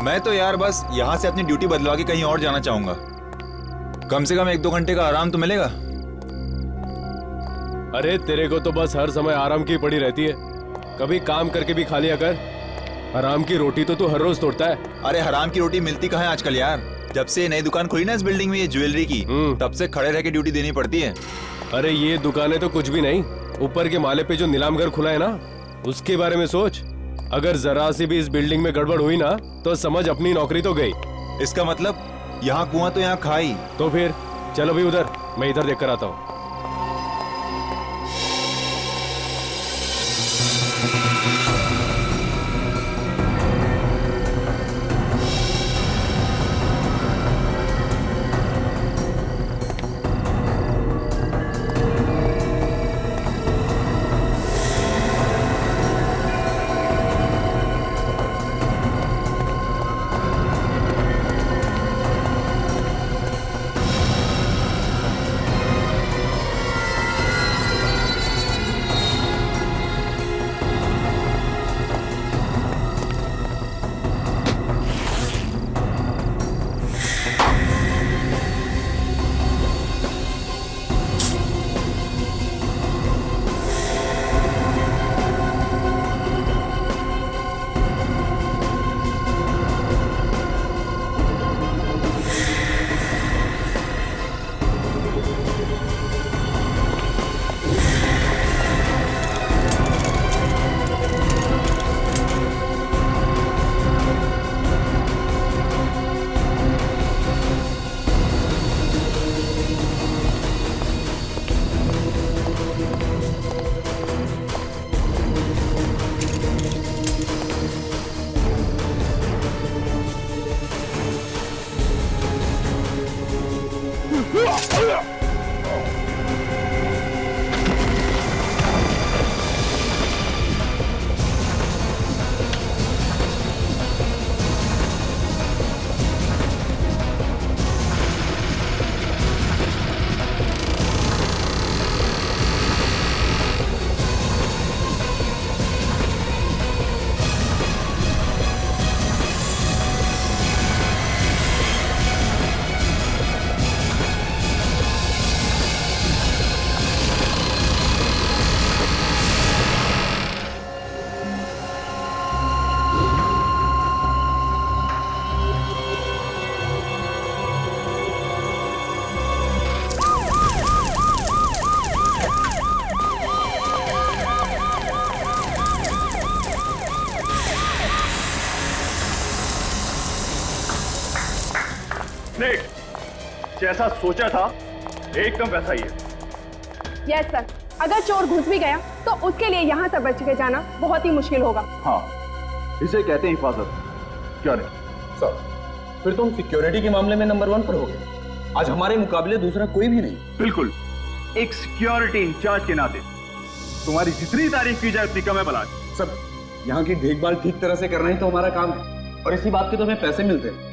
मैं तो यार बस यहाँ से अपनी ड्यूटी बदलवा के कहीं और जाना चाहूंगा। कम से कम 1-2 घंटे का आराम तो मिलेगा। अरे तेरे को तो बस हर समय आराम की पड़ी रहती है, कभी काम करके भी खा लिया कर। हराम की रोटी तो तू हर रोज तोड़ता है। अरे हराम की रोटी मिलती कहाँ है आजकल यार। जब से नई दुकान खुली ना इस बिल्डिंग में, ये ज्वेलरी की, तब से खड़े रह के ड्यूटी देनी पड़ती है। अरे ये दुकानें तो कुछ भी नहीं, ऊपर के माले पे जो नीलाम घर खुला है ना, उसके बारे में सोच। अगर जरा सी भी इस बिल्डिंग में गड़बड़ हुई ना तो समझ अपनी नौकरी तो गई। इसका मतलब यहाँ कुआं तो यहाँ खाई। तो फिर चलो भी उधर, मैं इधर देख कर आता हूँ। जैसा सोचा था एकदम वैसा ही है। यस सर, अगर चोर घुस भी गया तो उसके लिए यहाँ से बच के जाना बहुत ही मुश्किल होगा। हाँ, इसे कहते हैं हिफाजत। क्या नहीं सर, फिर तुम सिक्योरिटी के मामले में नंबर 1 पर हो गए। आज हमारे मुकाबले दूसरा कोई भी नहीं। बिल्कुल, एक सिक्योरिटी इंचार्ज के नाते तुम्हारी जितनी तारीफ की जाए उतनी कम है। बला सर, यहाँ की देखभाल ठीक तरह से करना ही तो हमारा काम है, और इसी बात के तो हमें पैसे मिलते हैं।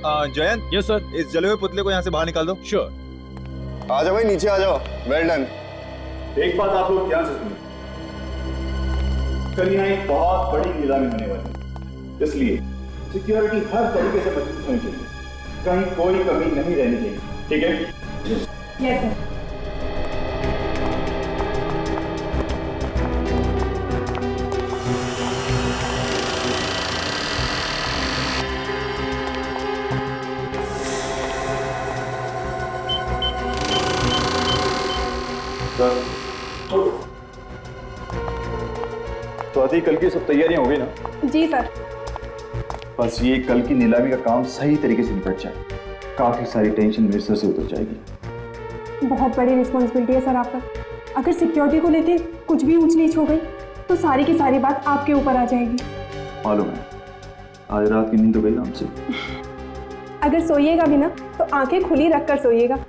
Jayant, yes sir. इस जले हुए पुतले को यहाँ से बाहर निकाल दो। श्योर। आ जाओ भाई, नीचे आ जाओ। Well done. एक बात आप लोग ध्यान से सुनिए, कल यहाँ एक बहुत बड़ी नीलामी होने वाली है, इसलिए सिक्योरिटी हर तरीके से मजबूत होनी चाहिए, कहीं कोई कमी नहीं रहनी चाहिए। ठीक है? Yes sir. तो आती कल की सब तैयारियां हो गई ना? जी सर। बस ये कल की नीलामी का काम सही तरीके से निपट जाए, काफी सारी टेंशन मेरे सर से उतर जाएगी। बहुत बड़ी रिस्पॉन्सिबिलिटी है सर आप पर। अगर सिक्योरिटी को लेके कुछ भी ऊंच नीच हो गई तो सारी की सारी बात आपके ऊपर आ जाएगी। मालूम है, आज रात की नींद तो गई हमसे। अगर सोइएगा भी ना तो आंखें खुली रखकर सोइएगा।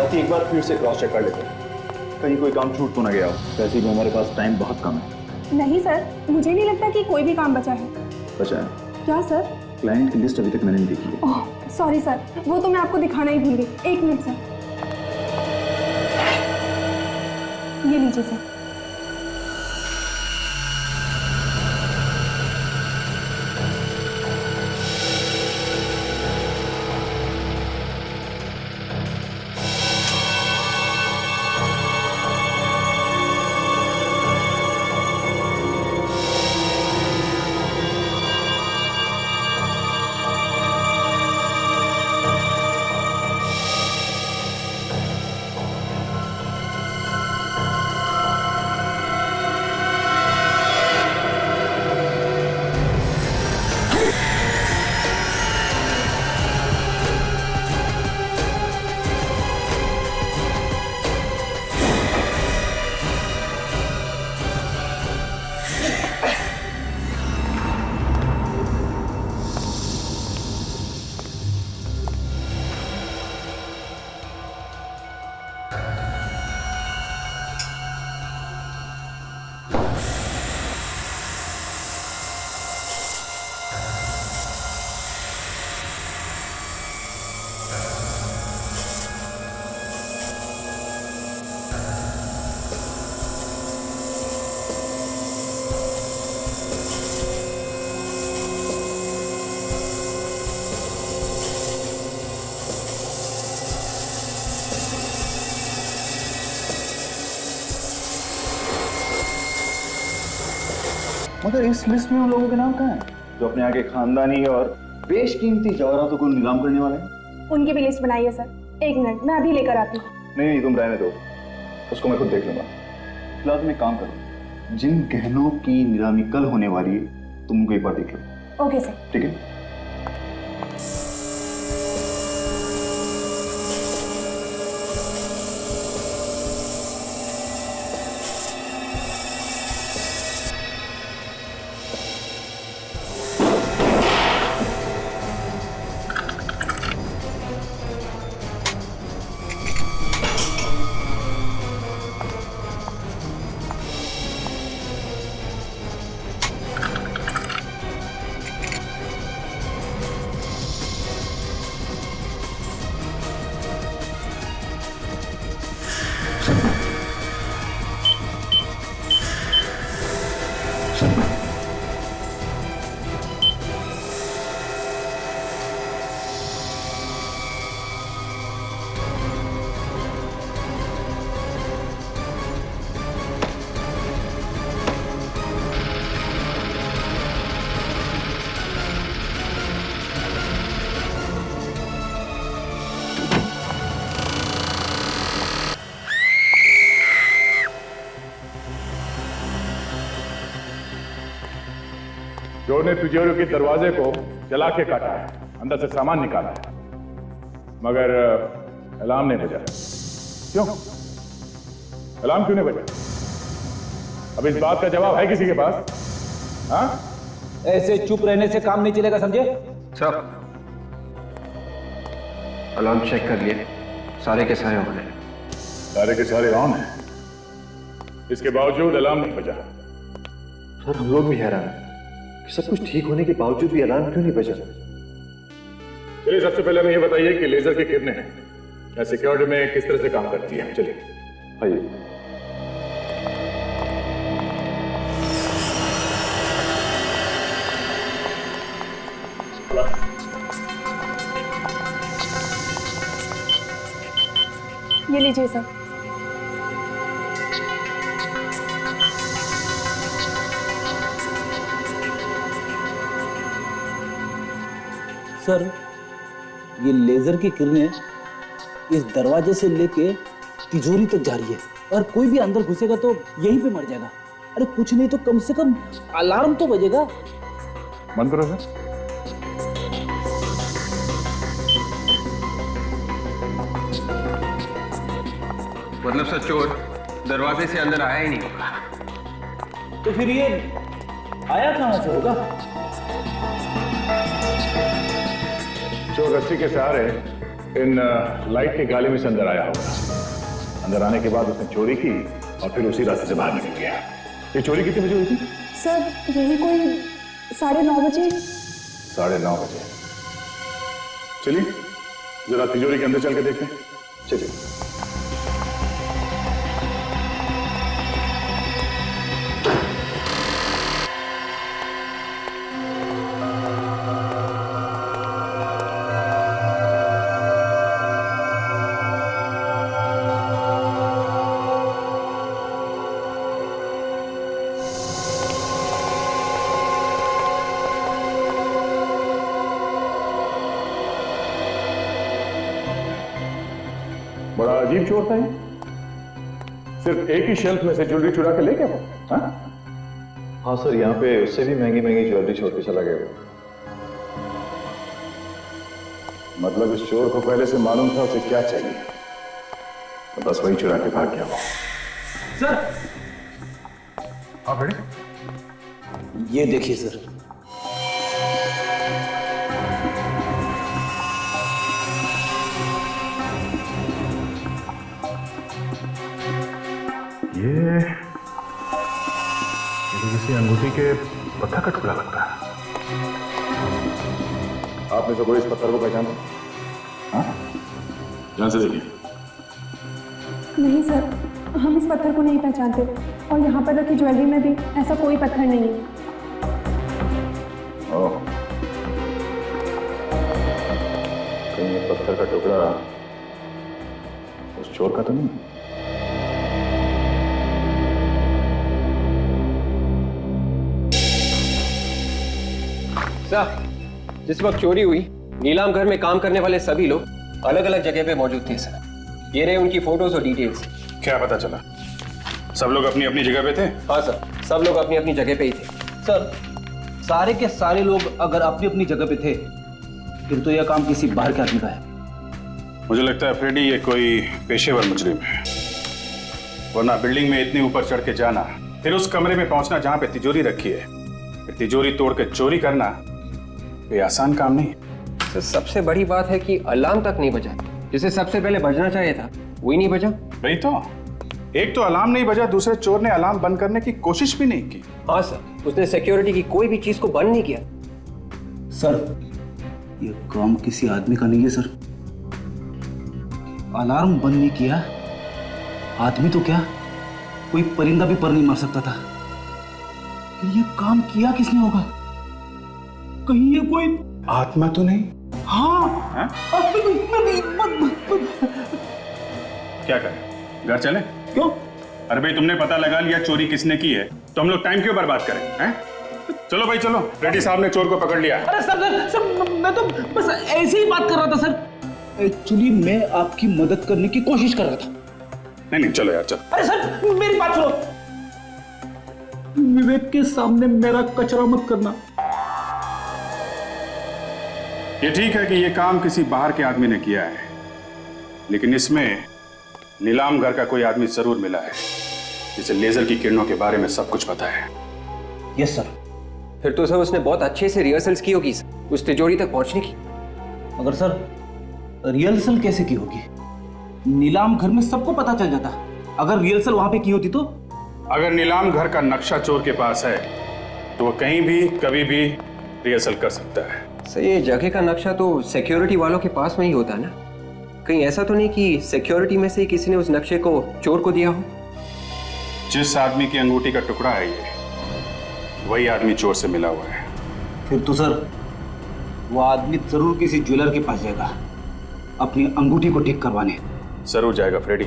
बाकी एक बार फिर से क्रॉस चेक कर लेते हैं, कहीं कोई काम छूट तो ना गया हो। वैसे भी हमारे पास टाइम बहुत कम है। नहीं सर, मुझे नहीं लगता कि कोई भी काम बचा है। बचा है? क्या सर? क्लाइंट की लिस्ट अभी तक मैंने नहीं देखी है। ओह सॉरी सर, वो तो मैं आपको दिखाना ही भूल गई। एक मिनट सर, ये लीजिए सर। मगर इस लिस्ट में उन लोगों के नाम कहाँ हैं जो अपने आगे खानदानी और बेशकीमती जवाहरातों को नीलाम करने वाले हैं? उनकी भी लिस्ट बनाइए सर। एक मिनट, मैं अभी लेकर आती हूँ। नहीं, तुम रहने दो, उसको मैं खुद देख लूंगा। फिलहाल तुम एक काम करो, जिन गहनों की नीलामी कल होने वाली है तुम उनको एक बार देख लो। Okay sir. ठीक है। चोर ने तिजोरी के दरवाजे को जला के काटा है, अंदर से सामान निकाला है, मगर अलार्म नहीं बजा। क्यों अलार्म क्यों नहीं बजा? अब इस बात का जवाब है किसी के पास? हाँ, ऐसे चुप रहने से काम नहीं चलेगा, समझे? सर, अलार्म चेक कर लिए, सारे के सारे ऑन है। सारे के सारे ऑन है, इसके बावजूद अलार्म नहीं बजा। सर, हम लोग भी हैरान हैं कि सब कुछ ठीक होने के बावजूद भी अलार्म क्यों नहीं बजा। चलिए, सबसे पहले हमें ये बताइए कि लेजर की किरणें सिक्योरिटी में किस तरह से काम करती है। चलिए आइए। ये लीजिए सर। सर, ये लेजर की किरणें इस दरवाजे से लेके तिजोरी तक जा रही है और कोई भी अंदर घुसेगा तो यहीं पे मर जाएगा। अरे कुछ नहीं तो कम से कम अलार्म तो बजेगा। बंद करो सर। मतलब सर, चोर दरवाजे से अंदर आया ही नहीं होगा। तो फिर ये आया कहां से होगा? चोर रस्सी के सहारे इन लाइट के गाले में से अंदर आया होगा। अंदर आने के बाद उसने चोरी की और फिर उसी रास्ते से बाहर निकल गया। ये चोरी कितने बजे हुई थी? सर यही कोई 9:30 बजे। 9:30 बजे। चलिए जरा तिजोरी के अंदर चल के देखते हैं। चलिए। बड़ा अजीब चोर था ये। सिर्फ एक ही शेल्फ में से ज्वेलरी चुरा के ले गया वो। हाँ? हाँ सर, यहाँ पे उससे भी महंगी महंगी ज्वेलरी छोड़ के चला गया वो। मतलब इस चोर को पहले से मालूम था उसे क्या चाहिए, तो बस वही चुरा के भाग गया वो। सर हाँ बेटे, ये देखिए सर। ये तो किसी अंगूठी के पत्थर का टुकड़ा लगता है। आपने तो कोई इस पत्थर को पहचाना? हाँ, ध्यान से देखिए। नहीं सर, हम इस पत्थर को नहीं पहचानते और यहाँ पर रखी ज्वेलरी में भी ऐसा कोई पत्थर नहीं है। ओह, कहीं ये पत्थर का टुकड़ा उस चोर का तो नहीं? सर, जिस वक्त चोरी हुई नीलाम घर में काम करने वाले सभी लोग अलग अलग जगह पे मौजूद थे सर। ये रहे उनकी फोटोज और डिटेल्स। क्या पता चला? सब लोग अपनी अपनी जगह पे थे? हाँ सर, सब लोग अपनी अपनी जगह पे ही थे। सर सारे के सारे लोग अगर अपनी अपनी जगह पे थे फिर तो यह काम किसी बाहर के आदमी का है। मुझे लगता है फ्रेडी ये कोई पेशेवर मुजरिम है, वरना बिल्डिंग में इतने ऊपर चढ़ के जाना, फिर उस कमरे में पहुंचना जहां पे तिजोरी रखी है, फिर तिजोरी तोड़ के चोरी करना, ये आसान काम नहीं है। सर सबसे बड़ी बात है कि अलार्म तक नहीं बजा, जिसे सबसे पहले बजना चाहिए था वही नहीं बजा। वही तो, एक तो अलार्म नहीं बजा, दूसरे चोर ने अलार्म बंद करने की कोशिश भी नहीं की। हाँ सर, उसने सिक्योरिटी की कोई भी चीज को बंद नहीं किया। सर ये काम किसी आदमी का नहीं है सर। अलार्म बंद नहीं किया, आदमी तो क्या कोई परिंदा भी पर नहीं मार सकता था। फिर ये काम किया किसने होगा? कहीं ये कोई आत्मा तो नहीं? हाँ? क्या करें, घर चले? क्यों? अरे भाई तुमने पता लगा लिया चोरी किसने की है, तो हम लोग टाइम क्यों बर्बाद करें? हैं? चलो भाई चलो, रेड्डी साहब ने चोर को पकड़ लिया। अरे सर मैं तो बस ऐसे ही बात कर रहा था सर। एक्चुअली मैं आपकी मदद करने की कोशिश कर रहा था। नहीं चलो यार चलो। अरे सर मेरी बात सुनो, विवेक के सामने मेरा कचरा मत करना। ये ठीक है कि ये काम किसी बाहर के आदमी ने किया है, लेकिन इसमें नीलाम घर का कोई आदमी जरूर मिला है जिसे लेजर की किरणों के बारे में सब कुछ पता है। Yes sir. फिर तो सर उसने बहुत अच्छे से रिहर्सल्स की होगी उस तिजोरी तक पहुंचने की। मगर सर रिहर्सल कैसे की होगी? नीलाम घर में सबको पता चल जाता। अगर रिहर्सल वहां पे की होती तो? अगर नीलाम घर का नक्शा चोर के पास है तो वो कहीं भी कभी भी रिहर्सल कर सकता है। सर ये जगह का नक्शा तो सिक्योरिटी वालों के पास में ही होता है ना, कहीं ऐसा तो नहीं कि सिक्योरिटी में से ही किसी ने उस नक्शे को चोर को दिया हो? जिस आदमी की अंगूठी का टुकड़ा है ये, वही आदमी चोर से मिला हुआ है। फिर तो सर वो आदमी जरूर किसी ज्वेलर के पास जाएगा अपनी अंगूठी को ठीक करवाने। जरूर जाएगा फ्रेडी।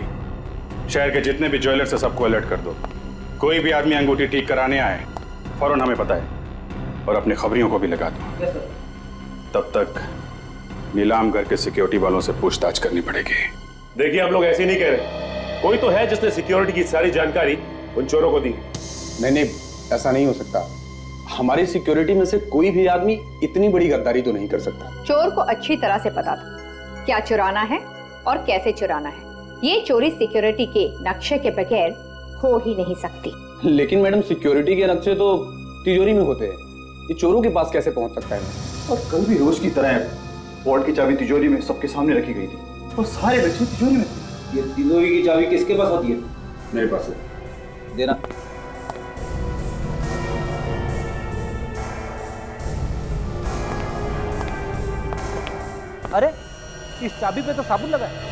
शहर के जितने भी ज्वेलर्स हैं सबको अलर्ट कर दो, कोई भी आदमी अंगूठी ठीक कराने आए फौरन हमें बताए और अपने खबरियों को भी लगा दो। तब तक नीलाम घर के सिक्योरिटी वालों से पूछताछ करनी पड़ेगी। देखिए आप लोग ऐसे नहीं कह रहे, कोई तो है जिसने सिक्योरिटी की सारी जानकारी उन चोरों को दी। नहीं ऐसा नहीं हो सकता। हमारी सिक्योरिटी में से कोई भी आदमी इतनी बड़ी गद्दारी तो नहीं कर सकता। चोर को अच्छी तरह से पता था क्या चुराना है और कैसे चुराना है। ये चोरी सिक्योरिटी के नक्शे के बगैर हो ही नहीं सकती। लेकिन मैडम सिक्योरिटी के नक्शे तो तिजोरी में होते हैं, ये चोरों के पास कैसे पहुंच सकता है? और कल भी रोज की तरह वार्ड की चाबी तिजोरी में सबके सामने रखी गई थी और सारे बच्चे तिजोरी में थे। ये तिजोरी की चाबी किसके पास होती है? मेरे पास है। देना। अरे इस चाबी पे तो साबुन लगा है।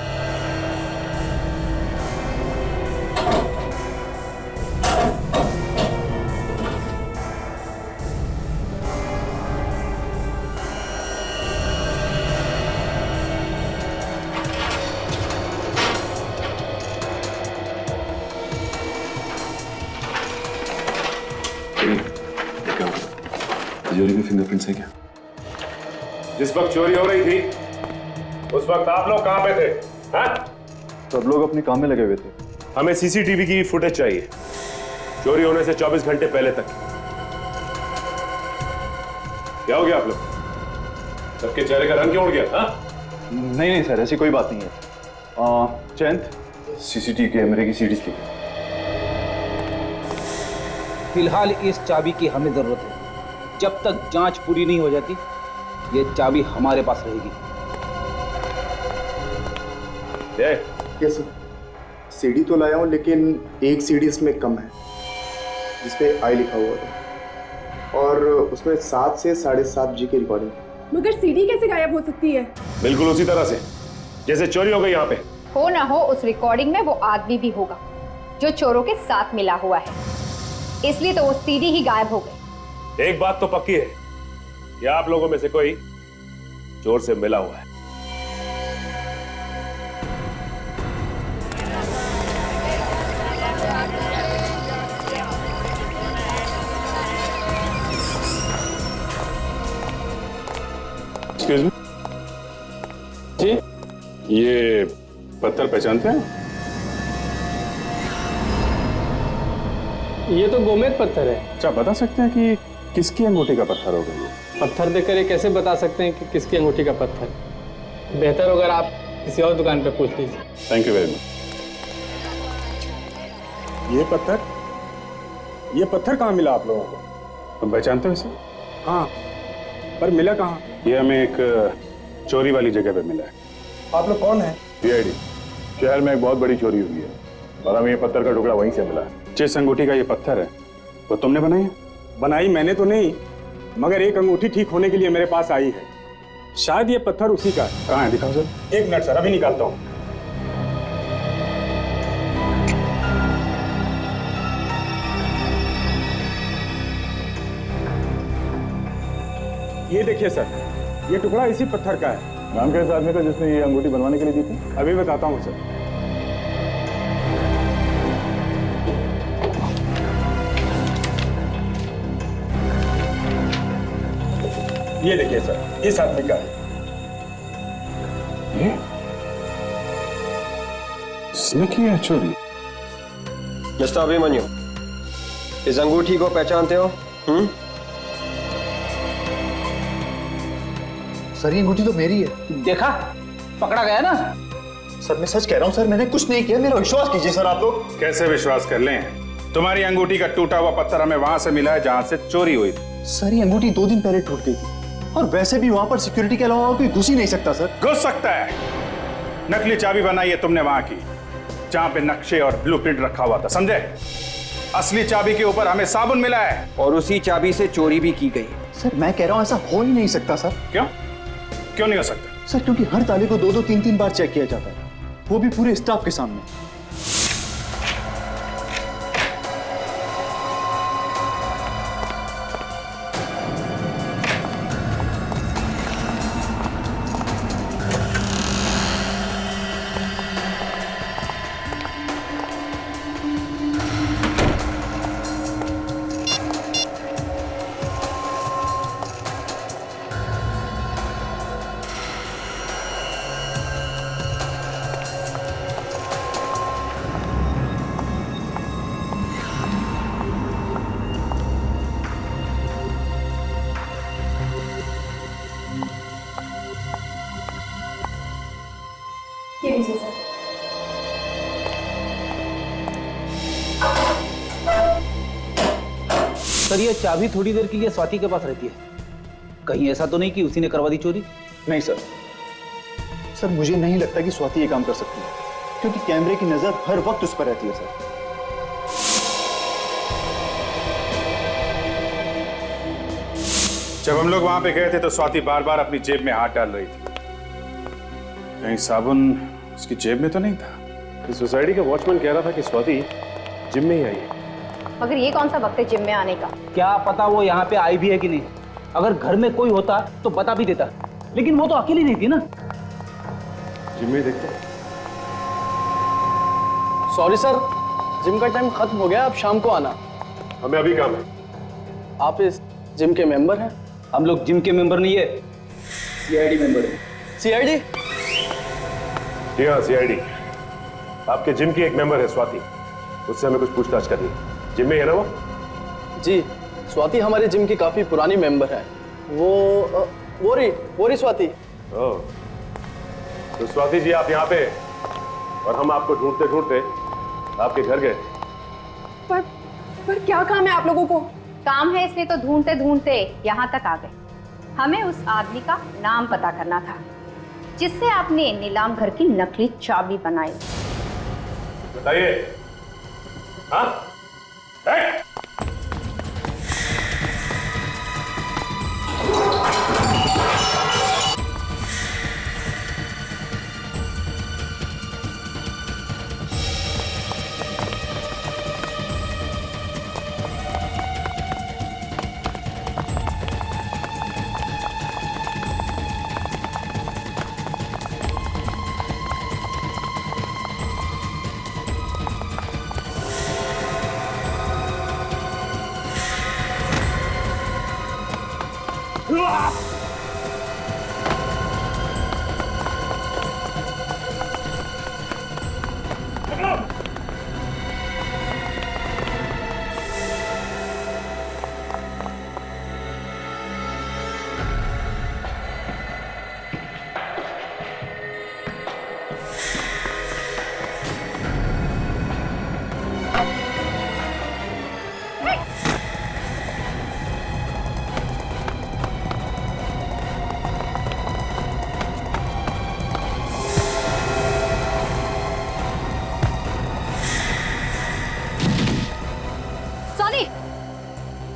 तिजोरी में फिंगरप्रिंट्स है क्या? जिस वक्त चोरी हो रही थी उस वक्त आप लोग कहां पे थे? हाँ? सब लोग अपने काम में लगे हुए थे। हमें सीसीटीवी की फुटेज चाहिए चोरी होने से 24 घंटे पहले तक। क्या हो गया आप लोग? सबके चेहरे का रंग क्यों उड़ गया? हाँ? नहीं सर, ऐसी कोई बात नहीं है। चैंत सीसीटीवी कैमरे की सीडीज ली। फिलहाल इस चाबी की हमें जरूरत है। जब तक जांच पूरी नहीं हो जाती ये चाबी हमारे पास रहेगी। यस सर, सीडी तो लाया हूँ लेकिन एक सीडी इसमें कम है जिसपे आई लिखा हुआ था और उसमें 7 से 7.5 जी की रिकॉर्डिंग। मगर सीडी कैसे गायब हो सकती है? बिल्कुल उसी तरह से जैसे चोरी हो गई यहाँ पे। हो ना हो उस रिकॉर्डिंग में वो आदमी भी होगा जो चोरों के साथ मिला हुआ है, इसलिए तो वो सीडी ही गायब हो गई। एक बात तो पक्की है कि आप लोगों में से कोई चोर से मिला हुआ है। एक्सक्यूज मी जी, ये पत्थर पहचानते हैं? ये तो गोमेद पत्थर है। अच्छा, बता सकते हैं कि किसकी अंगूठी का पत्थर होगा ये? पत्थर देखकर ये कैसे बता सकते हैं कि किसकी अंगूठी का पत्थर? बेहतर होगा आप किसी और दुकान पे पूछ लीजिए। Thank you very much. ये पत्थर कहाँ मिला आप लोगों को? तुम पहचानते हो इसे? हाँ, पर मिला कहाँ? ये हमें एक चोरी वाली जगह पे मिला है। आप लोग कौन है? सीआईडी। शहर में एक बहुत बड़ी चोरी हुई है और हमें ये पत्थर का टुकड़ा वहीं से मिला है। जिस अंगूठी का ये पत्थर है वो तुमने बनाई है? बनाई मैंने तो नहीं, मगर एक अंगूठी ठीक होने के लिए मेरे पास आई है। शायद ये पत्थर उसी का है। कहाँ है, दिखाओ सर। एक मिनट सर, अभी निकालता हूँ। ये देखिए सर, ये टुकड़ा इसी पत्थर का है। नाम क्या है इस आदमी का जिसने ये अंगूठी बनवाने के लिए दी थी? अभी बताता हूँ सर। ये देखिए सर, इस आदमी का है। ये इसने की है चोरी? मिस्टर अभिमन्यु, इस अंगूठी को पहचानते हो? सर ये अंगूठी तो मेरी है। देखा, पकड़ा गया ना। सर मैं सच कह रहा हूँ सर, मैंने कुछ नहीं किया, मेरा विश्वास कीजिए सर आप लोग। कैसे विश्वास कर लें? तुम्हारी अंगूठी का टूटा हुआ पत्थर हमें वहां से मिला है जहां से चोरी हुई थी। सर ये अंगूठी 2 दिन पहले टूट गई थी और वैसे भी वहां पर सिक्योरिटी के अलावा कोई घुस ही नहीं सकता सर। घुस सकता है। नकली चाबी बनाई है तुमने वहां की जहां पे नक्शे और ब्लूप्रिंट रखा हुआ था, समझे? असली चाबी के ऊपर हमें साबुन मिला है और उसी चाबी से चोरी भी की गई। सर मैं कह रहा हूँ ऐसा हो ही नहीं सकता सर। क्यों नहीं हो सकता? सर क्योंकि हर ताले को 2-2, 3-3 बार चेक किया जाता है, वो भी पूरे स्टाफ के सामने। ये लीजिए सर। सर ये चाबी थोड़ी देर के लिए स्वाति के पास रहती है। कहीं ऐसा तो नहीं कि उसी ने करवा दी चोरी? नहीं सर, सर मुझे नहीं लगता कि स्वाति ये काम कर सकती है, क्योंकि कैमरे की नजर हर वक्त उस पर रहती है सर। जब हम लोग वहां पे गए थे तो स्वाति बार बार अपनी जेब में हाथ डाल रही थी। कहीं साबुन उसकी जेब में तो नहीं था? इस सोसाइटी का वॉचमैन कह रहा था कि स्वाति जिम में ही आई है। मगर ये कौन सा वक्त है जिम में आने का? क्या पता वो यहाँ पे आई भी है कि नहीं। अगर घर में कोई होता तो बता भी देता, लेकिन वो तो अकेली नहीं थी ना। जिम में देखते हैं। सॉरी सर, जिम का टाइम खत्म हो गया, अब शाम को आना। हमें अभी काम है। आप इस जिम के मेंबर हैं? हम लोग जिम के मेंबर नहीं है, सीआईडी मेंबर है। सीआईडी? जी हाँ, सीआईडी। आपके जिम की एक मेंबर है स्वाति, उससे हमें कुछ पूछताछ करनी है। जिम में है ना वो? जी, स्वाति हमारे जिम की काफी पुरानी मेंबर है। वो रही स्वाति। ओह, तो स्वाति जी आप यहाँ पे, और हम आपको ढूंढते ढूंढते आपके घर गए। पर क्या काम है आप लोगों को? काम है इसलिए तो ढूंढते ढूंढते यहाँ तक आ गए। हमें उस आदमी का नाम पता करना था जिससे आपने नीलाम घर की नकली चाबी बनाई। बताइए। हाँ?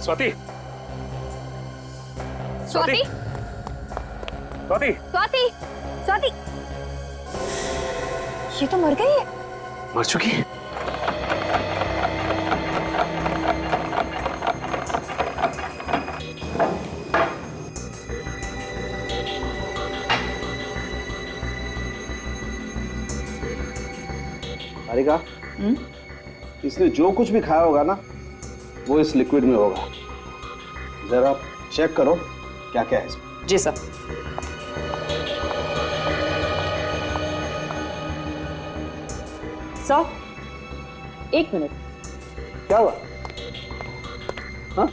स्वाति, स्वाति, स्वाति, स्वाति, स्वाति, ये तो मर गई है। मर चुकी है? हारिका, इसने जो कुछ भी खाया होगा ना, वो इस लिक्विड में होगा। जरा चेक करो क्या क्या है इसमें। जी सर। Sir, 1 minute. क्या हुआ? हाँ?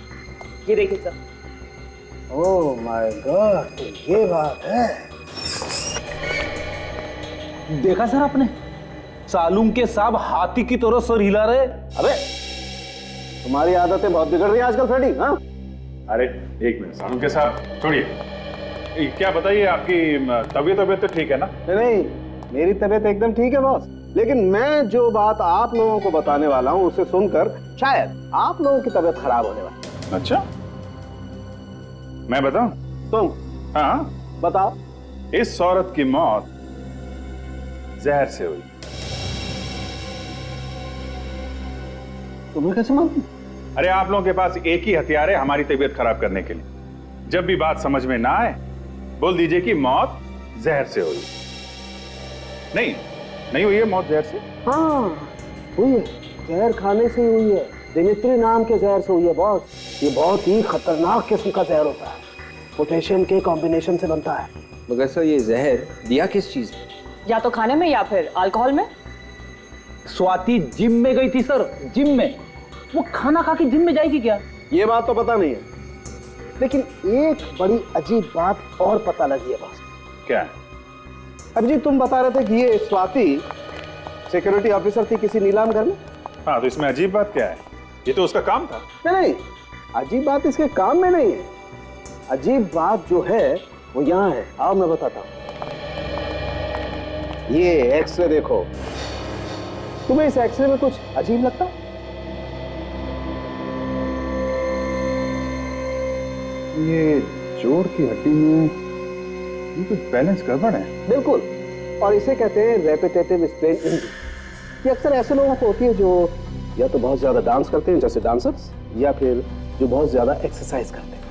ये देखिए सर। ओह माय गॉड, ये बात है। देखा सर आपने? सालूम के साहब हाथी की तरह सर हिला रहे। अबे तुम्हारी आदतें बहुत बिगड़ रही है आजकल फ्रेडी। हाँ? अरे एक मिनट सालूम के साहब, छोड़िए। क्या बताइए, आपकी तबीयत तो ठीक है ना? नहीं, मेरी तबीयत एकदम ठीक है बॉस, लेकिन मैं जो बात आप लोगों को बताने वाला हूँ उसे सुनकर शायद आप लोगों की तबीयत खराब होने वाली। अच्छा, मैं बताऊं? तुम? हाँ बताओ। इस औरत की मौत जहर से हुई। तुम्हें कैसे मालूम? अरे आप लोगों के पास एक ही हथियार है हमारी तबीयत खराब करने के लिए। जब भी बात समझ में ना आए बोल दीजिए कि मौत जहर से हुई। नहीं हुई है मौत जहर से? हाँ हुई है, जहर खाने से ही हुई है। दिमित्री नाम के जहर से हुई है बॉस। ये बहुत ही खतरनाक किस्म का जहर होता है, पोटेशियम के कॉम्बिनेशन से बनता है। मगर सर ये जहर दिया किस चीज में? या तो खाने में या फिर अल्कोहल में। स्वाति जिम में गई थी सर, जिम में। वो खाना खा के जिम में जाएगी क्या, ये बात तो पता नहीं है, लेकिन एक बड़ी अजीब बात और पता लगी है बॉस। क्या? अब जी तुम बता रहे थे कि ये स्वाति सिक्योरिटी ऑफिसर थी किसी नीलाम घर में। हाँ, तो इसमें अजीब बात क्या है? ये तो उसका काम था। नहीं, अजीब बात इसके काम में नहीं है। अजीब बात जो है वो यहाँ है। आओ मैं बताता हूँ। ये एक्सरे देखो। तुम्हें इस एक्सरे में कुछ अजीब लगता? ये जोड़ की हड्डी में ये कुछ बैलेंस गड़बड़ है। बिल्कुल, और इसे कहते हैं रेपिटेटिव स्ट्रेन इंजरी। ये अक्सर ऐसे लोगों को होती है जो या तो बहुत ज्यादा डांस करते हैं जैसे डांसर्स, या फिर जो बहुत ज्यादा एक्सरसाइज करते हैं।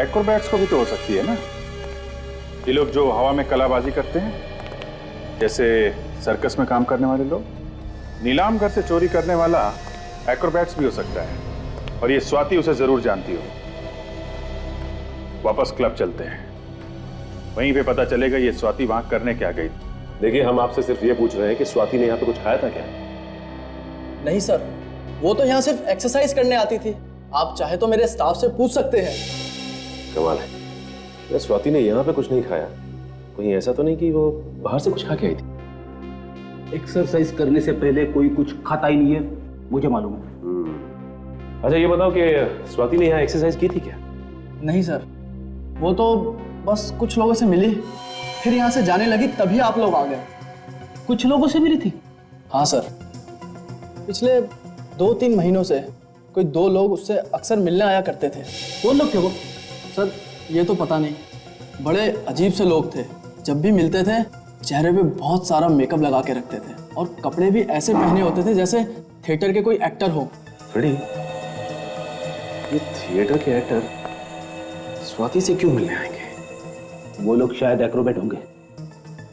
एक्रोबैट्स को भी तो हो सकती है ना, ये लोग जो हवा में कलाबाजी करते हैं, जैसे सर्कस में काम करने वाले लोग। नीलाम घर से चोरी करने वाला एक्रोबैट्स भी हो सकता है, और ये स्वाति उसे जरूर जानती हो। वापस क्लब चलते हैं, वहीं पे पता चलेगा ये स्वाति वहां करने क्या गई। देखिए, हम आपसे सिर्फ ये पूछ रहे हैं कि स्वाति ने यहाँ पे कुछ खाया था क्या? नहीं सर, वो तो यहाँ सिर्फ एक्सरसाइज करने आती थी। आप चाहे तो मेरे स्टाफ से पूछ सकते हैं। कमाल है, या स्वाति ने यहाँ पे कुछ नहीं खाया? कहीं ऐसा तो नहीं कि वो बाहर से कुछ खा के आई थी? एक्सरसाइज करने से पहले कोई कुछ खाता ही नहीं है, मुझे मालूम है। अच्छा ये बताओ कि स्वाति ने यहाँ एक्सरसाइज की थी क्या? नहीं सर, वो तो बस कुछ लोगों से मिली, फिर यहाँ से जाने लगी, तभी आप लोग आ गए। कुछ लोगों से मिली थी? हाँ सर, पिछले 2-3 महीनों से कोई 2 लोग उससे अक्सर मिलने आया करते थे। कौन लोग थे वो? सर ये तो पता नहीं, बड़े अजीब से लोग थे। जब भी मिलते थे चेहरे पे बहुत सारा मेकअप लगा के रखते थे, और कपड़े भी ऐसे पहने होते थे जैसे थिएटर के कोई एक्टर हो। फ्रेडी, ये थिएटर के एक्टर स्वाति से क्यों मिलने आएंगे? वो लोग शायद एक्रोबैट होंगे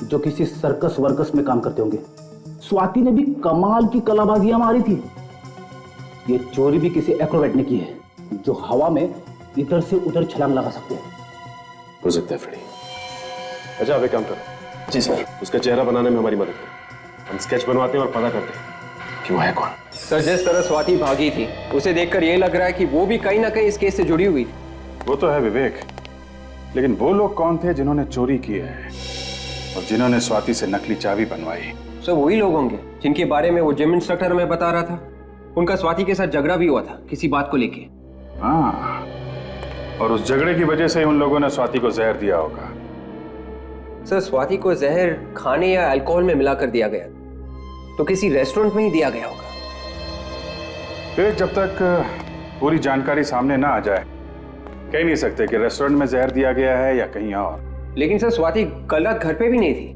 जो किसी सर्कस वर्कस में काम करते होंगे। स्वाति ने भी कमाल की कलाबाजियां मारी थी। ये चोरी भी किसी एक्रोबैट ने की है, जो हवा में इधर से उधर छलांग लगा सकते हैं। हो सकता है फ्रेडी। अच्छा आप एक काम करो। जी सर। उसका चेहरा बनाने में हमारी मदद करो। हम स्केच बनवाते हैं और पता करते हैं कि वो है कौन। सर जिस तरह स्वाति भागी थी, उसे देखकर यह लग रहा है कि वो भी कहीं ना कहीं इस केस से जुड़ी हुई थी। वो तो है विवेक, लेकिन वो लोग कौन थे जिन्होंने चोरी की है और जिन्होंने स्वाति से नकली चाबी बनवाई? सर वही लोग होंगे जिनके बारे में वो जिम इंस्ट्रक्टर हमें बता रहा था। उनका स्वाति के साथ झगड़ा भी हुआ था किसी बात को लेके। हाँ, और उस झगड़े की वजह से उन लोगों ने स्वाति को जहर दिया होगा। सर स्वाति को जहर खाने या अल्कोहल में मिलाकर दिया गया, तो किसी रेस्टोरेंट में ही दिया गया होगा। फिर जब तक पूरी जानकारी सामने ना आ जाए कह नहीं सकते कि रेस्टोरेंट में जहर दिया गया है या कहीं और। लेकिन सर स्वाति कल रात घर पे भी नहीं थी।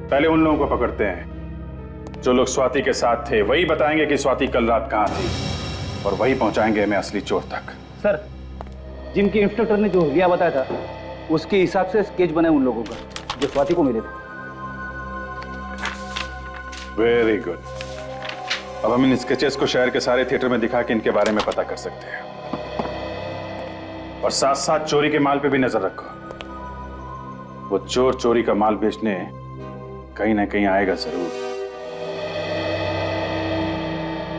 पहले उन लोगों को पकड़ते हैं जो लोग स्वाति के साथ थे, वही बताएंगे कि स्वाति कल रात कहाँ थी, और वही पहुंचाएंगे हमें असली चोर तक। सर, जिम के इंस्ट्रक्टर ने जो हुलिया बताया था, उसके हिसाब से स्केच बना है उन लोगों का जो स्वाति को मिले थे। Very good. अब हम इन स्केचेस को शहर के सारे थिएटर में दिखा के इनके बारे में पता कर सकते हैं, और साथ साथ चोरी के माल पे भी नजर रखो। वो चोर चोरी का माल बेचने कहीं ना कहीं आएगा जरूर।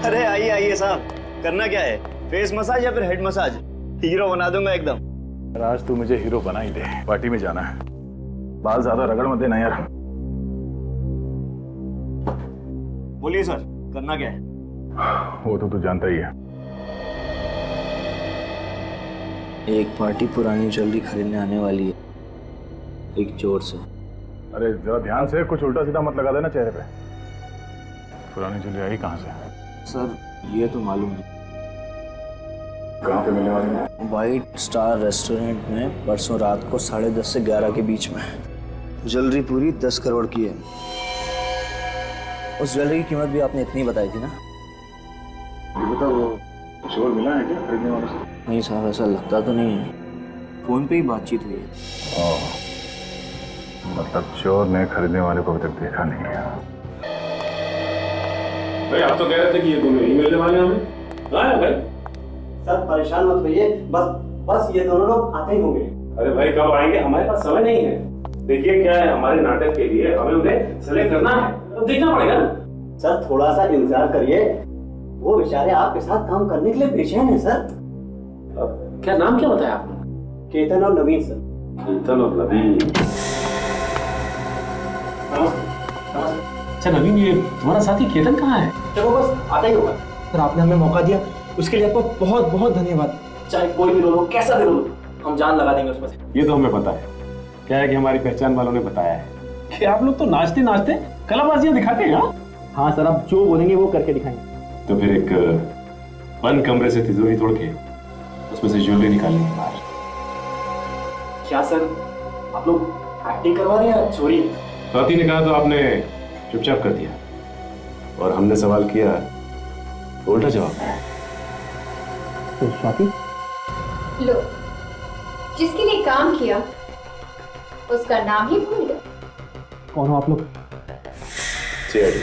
अरे आइए आइए साहब, करना क्या है? फेस मसाज या फिर हेड मसाज? हीरो बना दूंगा एकदम। आज तू मुझे हीरो बना ही दे, पार्टी में जाना है। बाल ज्यादा रगड़ मत देना यार। बोलिए सर, करना क्या है? वो तो तू जानता ही है। एक पार्टी पुरानी ज्वेलरी खरीदने आने वाली है, एक चोर से। अरे जरा ध्यान से, कुछ उल्टा सीधा मत लगा देना चेहरे पे। पुरानी ज्वेलरी आई कहाँ से? सर ये तो मालूम है। कहाँ पे मिलने वाली है? व्हाइट स्टार रेस्टोरेंट में परसों रात को 10:30 से 11 के बीच में। ज्वेलरी पूरी 10 करोड़ की है। उस ज्वेलरी की कीमत भी आपने इतनी बताई थी ना? ये बता, वो चोर मिला है क्या खरीदने वाले से? नहीं साहब, ऐसा लगता तो नहीं है, फोन पे ही बातचीत हुई है। मतलब चोर ने खरीदने वाले को अभी तक देखा नहीं है। भाई आप तो कह रहे थे कि ये दोनों ही मिलने वाले हैं हमें। हाँ भाई सर परेशान मत होइए, बस ये दोनों लोग आते ही होंगे। अरे भाई कब आएंगे? हमारे पास समय नहीं है। देखिए क्या है, हमारे नाटक के लिए हमें उन्हें सेलेक्ट करना है, तो देखना पड़ेगा ना। सर थोड़ा सा इंतजार करिए, वो बेचारे आपके साथ काम करने के लिए बेचैन है सर। क्या नाम क्या बताया आपने? केतन और नवीन सर। केतन और नवीन। अच्छा नवीन, ये तुम्हारा साथी केतन कहाँ है? चलो बस आता ही होगा। सर आपने हमें मौका दिया, उसके लिए आपको बहुत बहुत धन्यवाद। चाहे कोई भी रोल हो, कैसा भी रोल हो, हम जान लगा देंगे उसमें से। ये तो हमें पता है। क्या है कि हमारी पहचान वालों ने बताया है कि आप लोग तो नाचते नाचते कलाबाजियां दिखाते हैं। हाँ सर, आप जो बोलेंगे वो करके दिखाएंगे। तो फिर एक बंद कमरे से तिजोरी तोड़ के उसमें से ज्वेलरी निकालनी है बाहर। क्या सर, आप लोग एक्टिंग करवा रहे हैं या चोरी? स्वाति ने कहा तो आपने चुपचाप कर दिया, और हमने सवाल किया तो उल्टा जवाब दिया। तो स्वाति, लो, जिसके लिए काम किया उसका नाम ही भूल गए। कौन हो आप लोग? सीआईडी।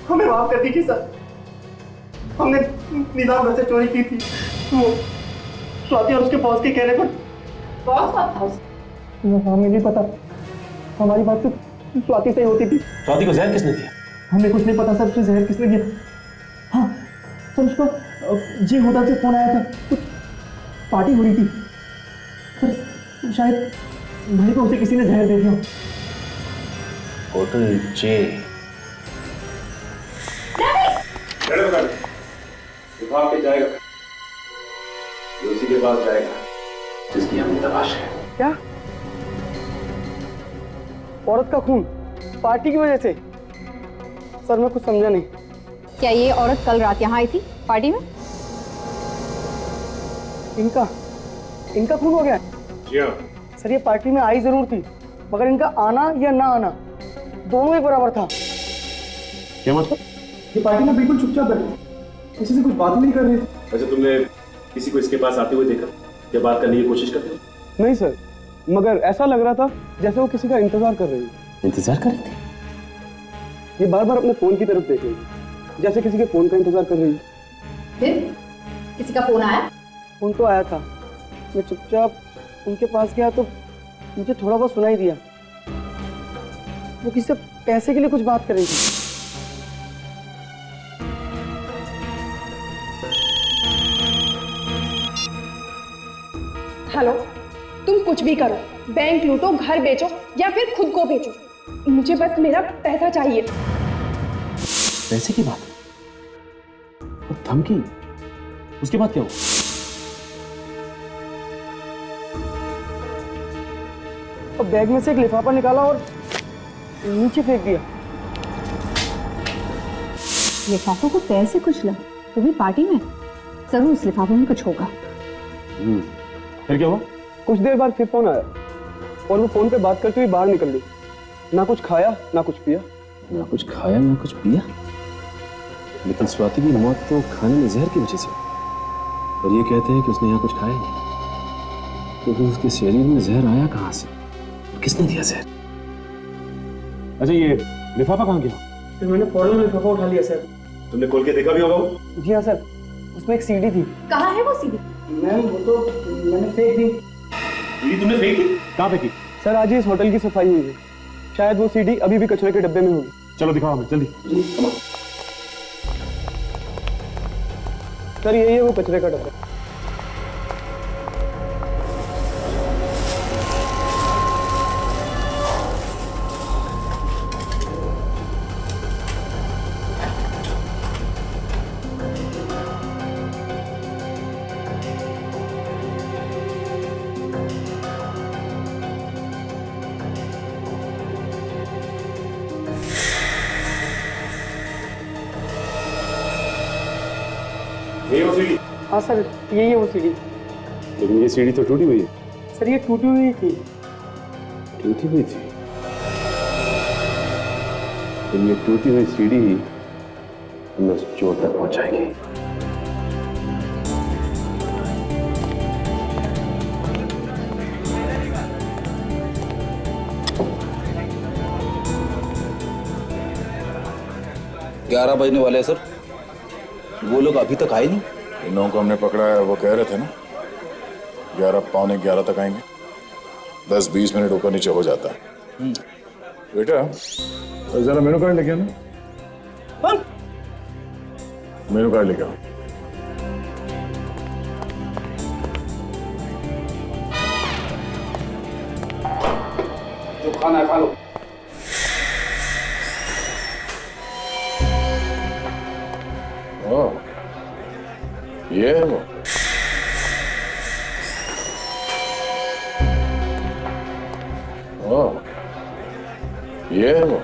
हमें माफ कर दीजिए सर, हमने नीलाम घर से चोरी की थी। वो स्वाति और उसके बॉस के कहने पर। बॉस कौन था उसका? हमें नहीं पता, हमारी बात तो स्वाति से ही होती थी। स्वाति को जहर किसने दिया? हमें कुछ नहीं पता सर, उसे जहर किसने दिया। हाँ सर, उसको जी होटल से फोन आया था, कुछ पार्टी हो रही थी सर, शायद भाई को उसे किसी ने जहर दे दिया। होटल जे। विभाग के जाएगा, ये उसी के पास जाएगा जिसकी हमें तलाश है। क्या? औरत का खून पार्टी की वजह से? सर मैं कुछ समझा नहीं। क्या ये औरत कल रात यहाँ आई थी पार्टी में? इनका खून हो गया? जी हाँ सर, ये पार्टी में आई जरूर थी, मगर इनका आना या ना आना दोनों एक बराबर था। क्या मतलब? ये पार्टी में बिल्कुल चुपचाप बैठे, किसी से कुछ बात नहीं कर रहे थे। अच्छा, तुमने किसी को इसके पास आते हुए देखा या बात करने की कोशिश करते हो? नहीं सर, मगर ऐसा लग रहा था जैसे वो किसी का इंतजार कर रही है। इंतजार कर रहे थे? ये बार बार अपने फोन की तरफ देख रही है, जैसे किसी के फोन का इंतजार कर रही है। फिर किसी का फोन आया? फोन तो आया था, मैं चुपचाप उनके पास गया तो मुझे थोड़ा बहुत सुनाई दिया। वो किसी से पैसे के लिए कुछ बात कर रही थी। हेलो, तुम कुछ भी करो, बैंक लूटो, घर बेचो या फिर खुद को बेचो, मुझे बस मेरा पैसा चाहिए। पैसे की बात और धमकी, उसके बाद क्या हुआ? और बैग में से एक लिफाफा निकाला और नीचे फेंक दिया। लिफाफों को पैर से कुचला तो भी पार्टी में? जरूर उस लिफाफे में कुछ होगा। फिर क्या हुआ? कुछ देर बाद फिर फोन आया और वो फोन पे बात करते हुए बाहर निकल गई। ना कुछ खाया ना कुछ पिया। ना कुछ खाया ना कुछ पिया? लेकिन स्वाति की मौत तो खाने में जहर की वजह से, और ये कहते हैं कि उसने यहाँ कुछ खाया नहीं। तो फिर उसके शरीर में जहर आया कहाँ से? किसने दिया जहर? अच्छा, ये लिफाफा कहाँ गया? फिर मैंने फौरन लिफाफा उठा लिया सर। तुमने खोल के देखा भी होगा? जी हाँ सर, उसमें एक सीडी थी। कहाँ है वो सीडी? मैम वो तो मैंने फेंक दी। सीडी तुमने फेंक दी? कहाँ फेंकी? सर आज ही इस होटल की सफाई हुई है, शायद वो सीडी अभी भी कचरे के डब्बे में होगी। चलो दिखाओ हमें जल्दी। सर यही है वो कचरे का डब्बा। ये वो सीडी? हाँ सर, यही है वो सीडी। लेकिन ये सीडी तो टूटी हुई है। सर ये टूटी हुई थी। टूटी हुई थी? तो ये टूटी हुई सीडी ही हमें उस चोर तक पहुंचाएगी। ग्यारह बजने वाले हैं सर, वो लोग अभी तक आए नहीं। इन लोगों को हमने पकड़ा है, वो कह रहे थे ना 11 पौने 11 तक आएंगे। 10-20 मिनट ऊपर नीचे हो जाता है। बेटा जरा मेनू कार्ड लेके आना। मेनू कार्ड लेके आओ। जो खाना है खा लो। ये है वो। ओह, ये है वो।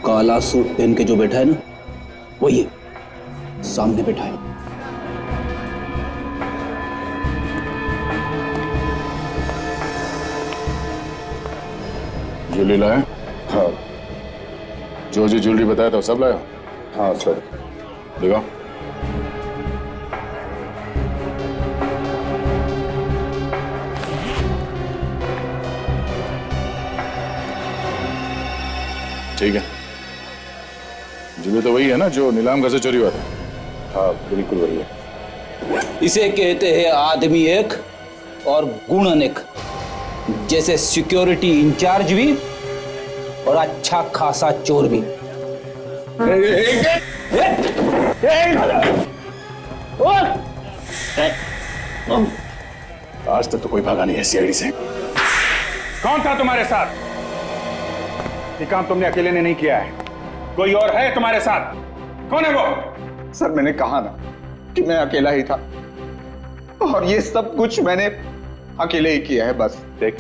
काला सूट पहन के जो बैठा है ना, वही है, सामने बैठा है। ज्वेलरी लाए? हाँ। जो ज्वेलरी बताया था सब लाया? हाँ सर। दिखाओ। ठीक है। ज्वेलरी तो वही है ना जो नीलाम घर से चोरी हुआ था? हाँ बिल्कुल वही है। इसे कहते हैं आदमी एक और गुण अनेक। जैसे सिक्योरिटी इंचार्ज भी और अच्छा खासा चोर भी। आज तक तो कोई भागा नहीं है सीआईडी से। कौन था तुम्हारे साथ? ये काम तुमने अकेले ने नहीं किया है, कोई और है तुम्हारे साथ? कौन है वो? सर मैंने कहा ना कि मैं अकेला ही था और ये सब कुछ मैंने अकेले ही किया है बस। देख,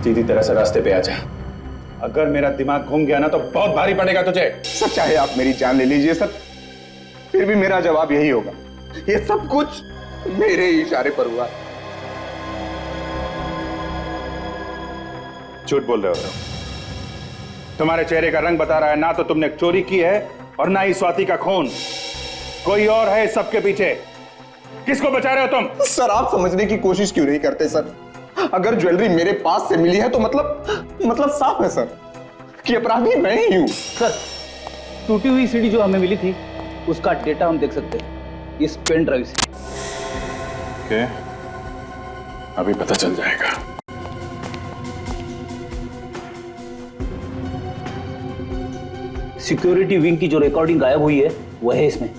सीधी तरह से रास्ते पे आ जा। अगर मेरा दिमाग घूम गया ना तो बहुत भारी पड़ेगा तुझे। सर चाहे आप मेरी जान ले लीजिए सर, फिर भी मेरा जवाब यही होगा, ये सब कुछ मेरे ही इशारे पर हुआ। झूठ बोल रहे हो। तुम्हारे चेहरे का रंग बता रहा है, ना तो तुमने चोरी की है और ना ही स्वाति का खून। कोई और है इस सबके पीछे। किसको बचा रहे हो तुम? सर आप समझने की कोशिश क्यों नहीं करते सर? अगर ज्वेलरी मेरे पास से मिली है तो मतलब साफ है सर कि अपराधी मैं ही हूं। सर टूटी हुई सीडी जो हमें मिली थी उसका डेटा हम देख सकते हैं इस पेन ड्राइव से। ओके, अभी पता चल जाएगा। सिक्योरिटी विंग की जो रिकॉर्डिंग गायब हुई है वह है इसमें।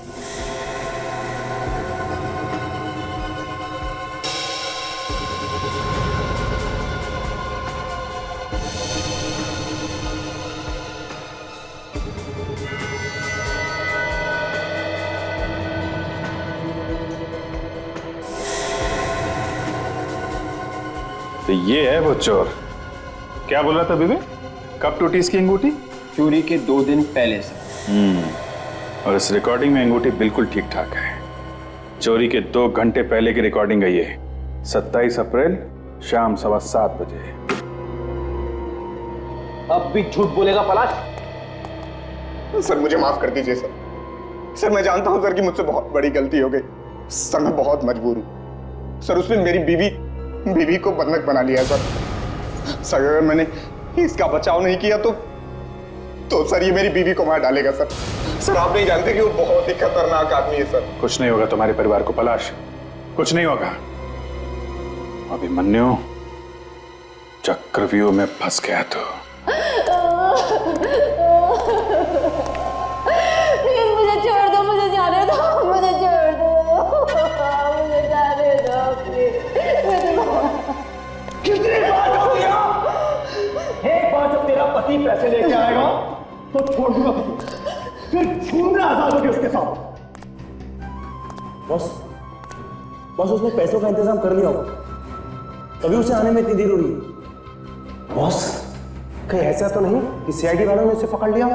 तो ये है वो चोर। क्या बोल रहा था बीबी? कब टूटी इसकी अंगूठी? चोरी के 2 दिन पहले से। और इस रिकॉर्डिंग में अंगूठी बिल्कुल ठीक ठाक है। चोरी के 2 घंटे पहले की रिकॉर्डिंग है ये। 27 अप्रैल शाम 7:15 बजे। अब भी झूठ बोलेगा पलाश? सर मुझे माफ कर दीजिए सर। सर मैं जानता हूं सर कि मुझसे बहुत बड़ी गलती हो गई। सर मैं बहुत मजबूर हूं सर। उसने मेरी बीवी को बंधक बना लिया सर। सर अगर मैंने इसका बचाव नहीं किया तो सर ये मेरी बीवी को मार डालेगा सर। सर आप नहीं जानते कि वो बहुत ही खतरनाक आदमी है सर। कुछ नहीं होगा तुम्हारे परिवार को पलाश, कुछ नहीं होगा। अभिमन्यु चक्रव्यूह में फंस गया तो प्लीज मुझे छोड़ दो, मुझे जाने दो, मुझे छोड़ दो, मुझे जाने दो प्लीज। कितनी बात हो गया? एक बार जब तेरा पति पैसे लेके आएगा तो छोड़ दूंगा तुझे, फिर घूमना आजाद होगी उसके साथ। बॉस उसने पैसों का इंतजाम कर लिया होगा, तभी उसे आने में इतनी देर हो रही है। बॉस कहीं ऐसा तो नहीं कि सीआईडी वालों ने उसे पकड़ लिया?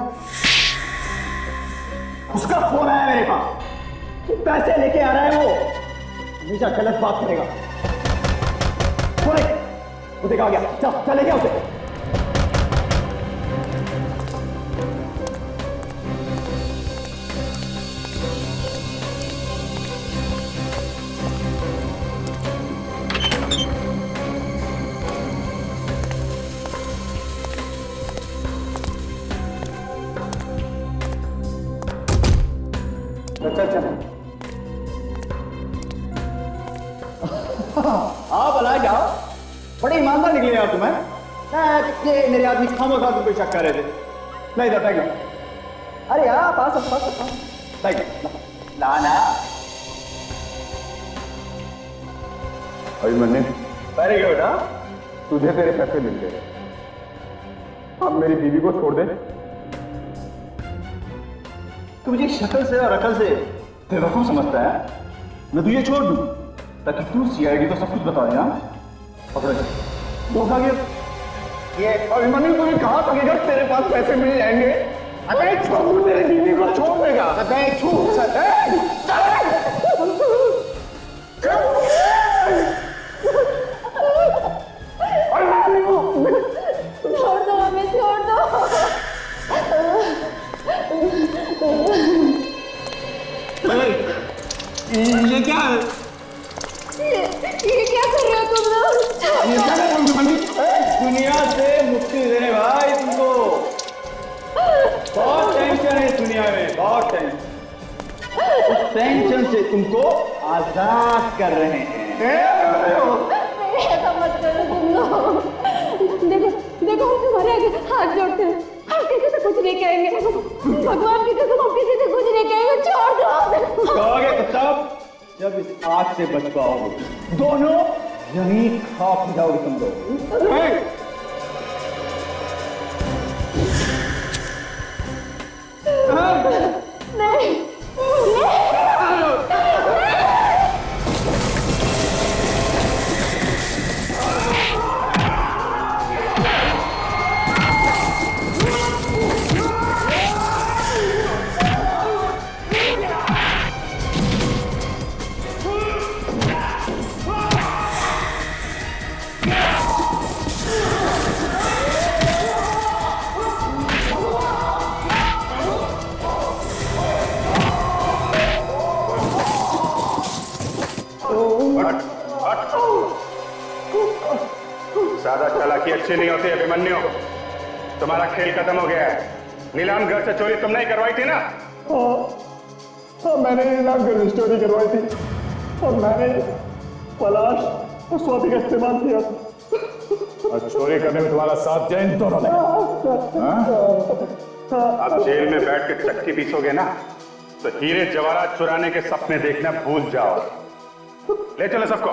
उसका फोन आया मेरे पास कि पैसे लेके आ रहा है। वो हमेशा गलत बात करेगा। वो देखा गया, चल गया उसे। चल आप भला क्या बड़े ईमानदार निकले यार तुम्हें। ये मेरे आदमी खामोखा तुम पे शक कर रहे थे। नहीं था क्या? अरे यार पास लाना। Abhimanyu very good. हाँ तुझे तेरे पैसे मिल गए, अब मेरी बीवी को छोड़ दे तू मुझे शक्ल से और अकल से बेवकूफ समझता है। मैं तुझे छोड़ दूं ताकि तू सीआईडी को सब कुछ बता दे। पकड़ो धोखा के ये अभिमन्यु को भी कहा था कि अगर तेरे पास पैसे मिल जाएंगे अबे तू तेरी बीवी को छोड़ देगा। अबे छोड़ छोड़ दो हमें, छोड़ दो। ये क्या है? ये क्या कर रहे हो तुम लोग? ये क्या कर रहे हो? दुनिया से मुक्ति देने भाई तुमको। बहुत टेंशन है इस दुनिया में, बहुत टेंशन। उस टेंशन से तुमको आजाद कर रहे हैं। ऐसा मत करो तुम लोग। देखो देखो हम तुम्हारे आगे हाथ जोड़ते हैं, हम किसी से कुछ नहीं कहेंगे। भगवान की कसम हम किसी से कुछ नहीं कहेंगे। छोड़ दो। कहोगे तब जब इस आग से बच पाओगे। दोनों यहीं खाक जाओगे तुम लोग। नहीं ज्यादा चालाकी अच्छी नहीं होती अभिमन्यु। तुम्हारा खेल खत्म हो गया है। नीलाम घर से चोरी तुम नहीं करवाई थी ना? हाँ, मैंने नीलाम घर से चोरी करवाई थी और मैंने पलाश और स्वाति का इस्तेमाल किया था। और चोरी करने में तुम्हारा साथ दिया इन दोनों ने। आप जेल में बैठ के चक्की पीसोगे ना तो हीरे जवाहरात चुराने के सपने देखना भूल जाओ। ले चलो सबको।